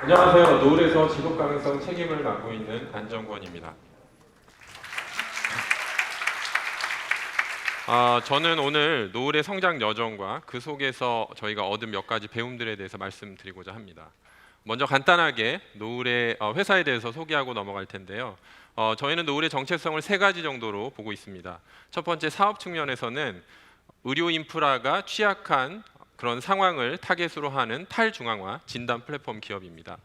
안녕하세요. 노을에서 지속 가능성 책임을 맡고 있는 안정권입니다. 저는 오늘 노을의 성장 여정과 그 속에서 저희가 얻은 몇 가지 배움들에 대해서 말씀드리고자 합니다. 먼저 간단하게 노을의 회사에 대해서 소개하고 넘어갈 텐데요. 저희는 노을의 정체성을 세 가지 정도로 보고 있습니다. 첫 번째, 사업 측면에서는 의료 인프라가 취약한 그런 상황을 타겟으로 하는 탈중앙화 진단 플랫폼 기업입니다.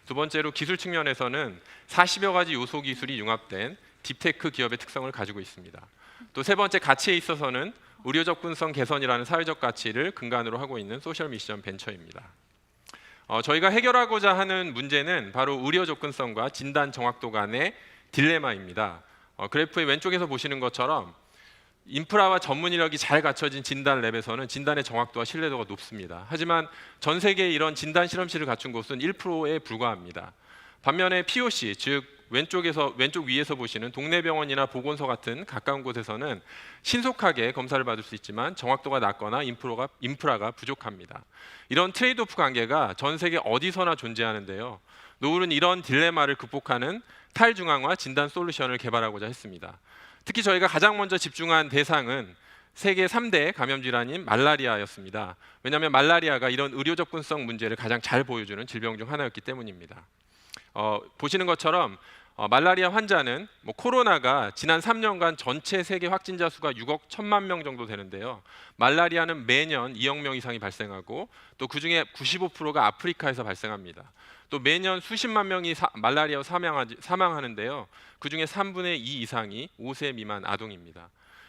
두 번째로, 기술 측면에서는 40여 가지 요소 기술이 융합된 딥테크 기업의 특성을 가지고 있습니다. 또 세 번째, 가치에 있어서는 의료 접근성 개선이라는 사회적 가치를 근간으로 하고 있는 소셜 미션 벤처입니다. 저희가 해결하고자 하는 문제는 바로 의료 접근성과 진단 정확도 간의 딜레마입니다. 그래프의 왼쪽에서 보시는 것처럼 인프라와 전문 인력이 잘 갖춰진 진단 랩에서는 진단의 정확도와 신뢰도가 높습니다. 하지만 전 세계에 이런 진단 실험실을 갖춘 곳은 1%에 불과합니다. 반면에 POC, 즉 왼쪽 위에서 보시는 동네 병원이나 보건소 같은 가까운 곳에서는 신속하게 검사를 받을 수 있지만 정확도가 낮거나 인프라가 부족합니다. 이런 트레이드오프 관계가 전 세계 어디서나 존재하는데요. 노을은 이런 딜레마를 극복하는 탈중앙화 진단 솔루션을 개발하고자 했습니다. 특히 저희가 가장 먼저 집중한 대상은 세계 3대 감염 질환인 말라리아였습니다. 왜냐하면 말라리아가 이런 의료 접근성 문제를 가장 잘 보여주는 질병 중 하나였기 때문입니다. 보시는 것처럼 말라리아 환자는 코로나가 지난 3년간 전체 세계 확진자 수가 6억 1천만 명 정도 되는데요. 말라리아는 매년 2억 명 이상이 발생하고 또 그중에 95%가 아프리카에서 발생합니다. 또 매년 수십만 명이 말라리아로 사망하는데요. 그중에 3분의 2 이상이 5세 미만 아동입니다.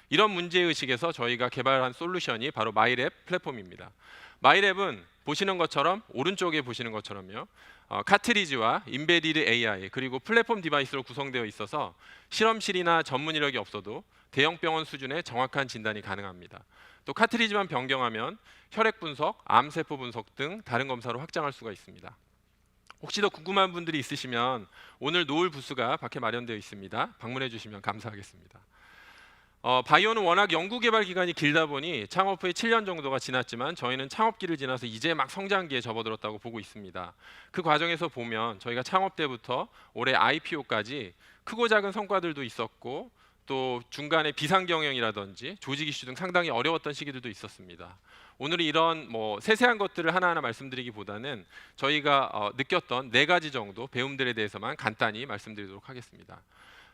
이런 문제의식에서 저희가 개발한 솔루션이 바로 마이랩 플랫폼입니다. 마이랩은 보시는 것처럼, 오른쪽에 보시는 것처럼요, 카트리지와 인베디드 AI 그리고 플랫폼 디바이스로 구성되어 있어서 실험실이나 전문 인력이 없어도 대형 병원 수준의 정확한 진단이 가능합니다. 또 카트리지만 변경하면 혈액 분석, 암세포 분석 등 다른 검사로 확장할 수가 있습니다. 혹시 더 궁금한 분들이 있으시면 오늘 노을 부스가 밖에 마련되어 있습니다. 방문해 주시면 감사하겠습니다. 바이오는 워낙 연구개발 기간이 길다 보니 창업 후에 7년 정도가 지났지만 저희는 창업기를 지나서 이제 막 성장기에 접어들었다고 보고 있습니다. 그 과정에서 보면 저희가 창업 때부터 올해 IPO까지 크고 작은 성과들도 있었고 또 중간에 비상경영이라든지 조직 이슈 등 상당히 어려웠던 시기들도 있었습니다. 오늘 이런 세세한 것들을 하나하나 말씀드리기보다는 저희가 느꼈던 4가지 정도 배움들에 대해서만 간단히 말씀드리도록 하겠습니다.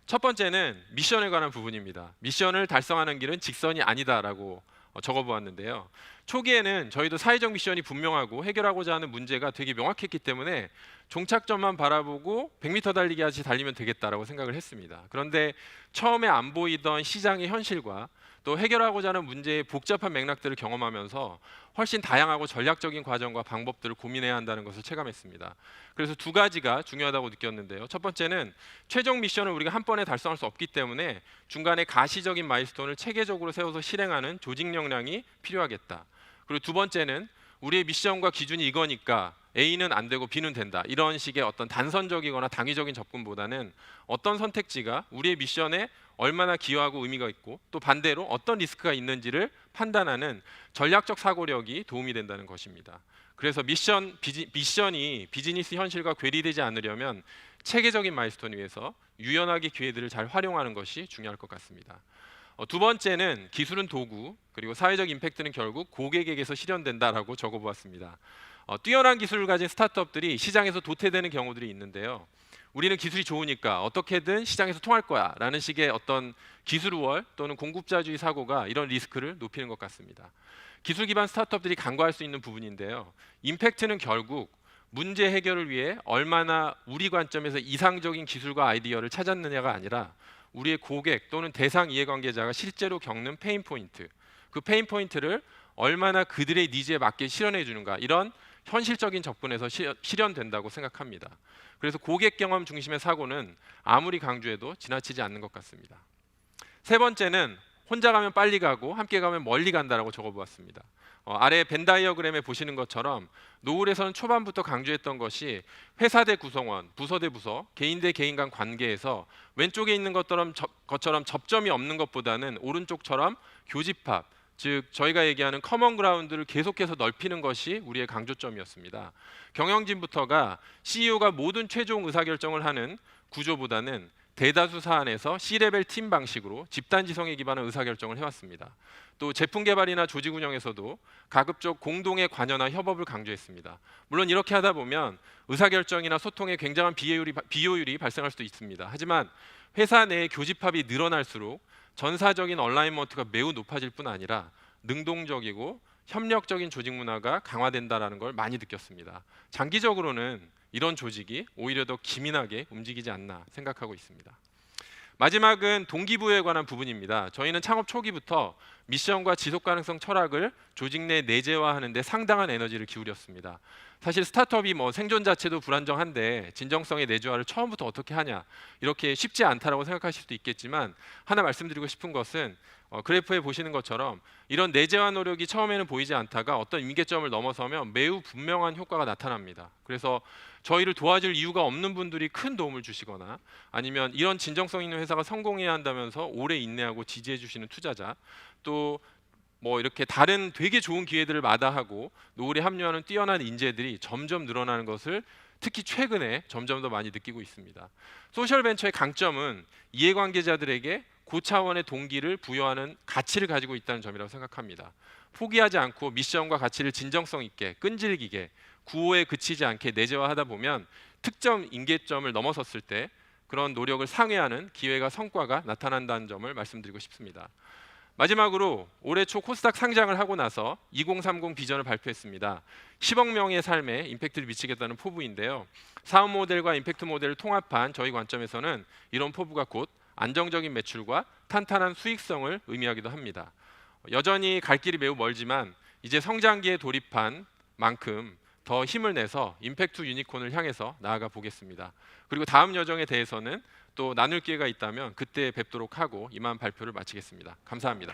첫 번째는 미션에 관한 부분입니다. 미션을 달성하는 길은 직선이 아니다라고 적어보았는데요. 초기에는 저희도 사회적 미션이 분명하고 해결하고자 하는 문제가 되게 명확했기 때문에 종착점만 바라보고 100m 달리기 하듯이 달리면 되겠다라고 생각을 했습니다. 그런데 처음에 안 보이던 시장의 현실과 또 해결하고자 하는 문제의 복잡한 맥락들을 경험하면서 훨씬 다양하고 전략적인 과정과 방법들을 고민해야 한다는 것을 체감했습니다. 그래서 2가지가 중요하다고 느꼈는데요. 첫 번째는 최종 미션을 우리가 한 번에 달성할 수 없기 때문에 중간에 가시적인 마일스톤을 체계적으로 세워서 실행하는 조직 역량이 필요하겠다. 그리고 두 번째는 우리의 미션과 기준이 이거니까 A는 안 되고 B는 된다. 이런 식의 어떤 단선적이거나 당위적인 접근보다는 어떤 선택지가 우리의 미션에 얼마나 기여하고 의미가 있고 또 반대로 어떤 리스크가 있는지를 판단하는 전략적 사고력이 도움이 된다는 것입니다. 그래서 미션이 비즈니스 현실과 괴리되지 않으려면 체계적인 마일스톤 위에서 유연하게 기회들을 잘 활용하는 것이 중요할 것 같습니다. 두 번째는 기술은 도구, 그리고 사회적 임팩트는 결국 고객에게서 실현된다라고 적어보았습니다. 뛰어난 기술을 가진 스타트업들이 시장에서 도태되는 경우들이 있는데요. 우리는 기술이 좋으니까 어떻게든 시장에서 통할 거야 라는 식의 어떤 기술 우월 또는 공급자주의 사고가 이런 리스크를 높이는 것 같습니다. 기술 기반 스타트업들이 간과할 수 있는 부분인데요. 임팩트는 결국 문제 해결을 위해 얼마나 우리 관점에서 이상적인 기술과 아이디어를 찾았느냐가 아니라 우리의 고객 또는 대상 이해관계자가 실제로 겪는 페인 포인트, 그 페인 포인트를 얼마나 그들의 니즈에 맞게 실현해 주는가, 이런 현실적인 접근에서 실현된다고 생각합니다. 그래서 고객 경험 중심의 사고는 아무리 강조해도 지나치지 않는 것 같습니다. 세 번째는 혼자 가면 빨리 가고 함께 가면 멀리 간다라고 적어보았습니다. 아래 벤 다이어그램에 보시는 것처럼 노을에서는 초반부터 강조했던 것이 회사 대 구성원, 부서 대 부서, 개인 대 개인 간 관계에서 왼쪽에 있는 것처럼 접점이 없는 것보다는 오른쪽처럼 교집합, 즉 저희가 얘기하는 커먼 그라운드를 계속해서 넓히는 것이 우리의 강조점이었습니다. 경영진부터가 CEO가 모든 최종 의사결정을 하는 구조보다는 대다수 사안에서 C레벨 팀 방식으로 집단 지성에 기반한 의사결정을 해왔습니다. 또 제품 개발이나 조직 운영에서도 가급적 공동의 관여나 협업을 강조했습니다. 물론 이렇게 하다 보면 의사결정이나 소통에 굉장한 비효율이 발생할 수도 있습니다. 하지만 회사 내의 교집합이 늘어날수록 전사적인 얼라이먼트가 매우 높아질 뿐 아니라 능동적이고 협력적인 조직 문화가 강화된다는 걸 많이 느꼈습니다. 장기적으로는 이런 조직이 오히려 더 기민하게 움직이지 않나 생각하고 있습니다. 마지막은 동기부여에 관한 부분입니다. 저희는 창업 초기부터 미션과 지속 가능성 철학을 조직 내 내재화하는 데 상당한 에너지를 기울였습니다. 사실 스타트업이 생존 자체도 불안정한데 진정성의 내재화를 처음부터 어떻게 하냐, 이렇게 쉽지 않다라고 생각하실 수도 있겠지만, 하나 말씀드리고 싶은 것은 그래프에 보시는 것처럼 이런 내재화 노력이 처음에는 보이지 않다가 어떤 임계점을 넘어서면 매우 분명한 효과가 나타납니다. 그래서 저희를 도와줄 이유가 없는 분들이 큰 도움을 주시거나, 아니면 이런 진정성 있는 회사가 성공해야 한다면서 오래 인내하고 지지해 주시는 투자자, 또 이렇게 다른 되게 좋은 기회들을 마다하고 노을에 합류하는 뛰어난 인재들이 점점 늘어나는 것을 특히 최근에 점점 더 많이 느끼고 있습니다. 소셜벤처의 강점은 이해관계자들에게 고차원의 동기를 부여하는 가치를 가지고 있다는 점이라고 생각합니다. 포기하지 않고 미션과 가치를 진정성 있게 끈질기게 구호에 그치지 않게 내재화하다 보면 특정 임계점을 넘어섰을 때 그런 노력을 상회하는 기회가 성과가 나타난다는 점을 말씀드리고 싶습니다. 마지막으로 올해 초 코스닥 상장을 하고 나서 2030 비전을 발표했습니다. 10억 명의 삶에 임팩트를 미치겠다는 포부인데요. 사업 모델과 임팩트 모델을 통합한 저희 관점에서는 이런 포부가 곧 안정적인 매출과 탄탄한 수익성을 의미하기도 합니다. 여전히 갈 길이 매우 멀지만 이제 성장기에 돌입한 만큼 더 힘을 내서 임팩트 유니콘을 향해서 나아가 보겠습니다. 그리고 다음 여정에 대해서는 또 나눌 기회가 있다면 그때 뵙도록 하고 이만 발표를 마치겠습니다. 감사합니다.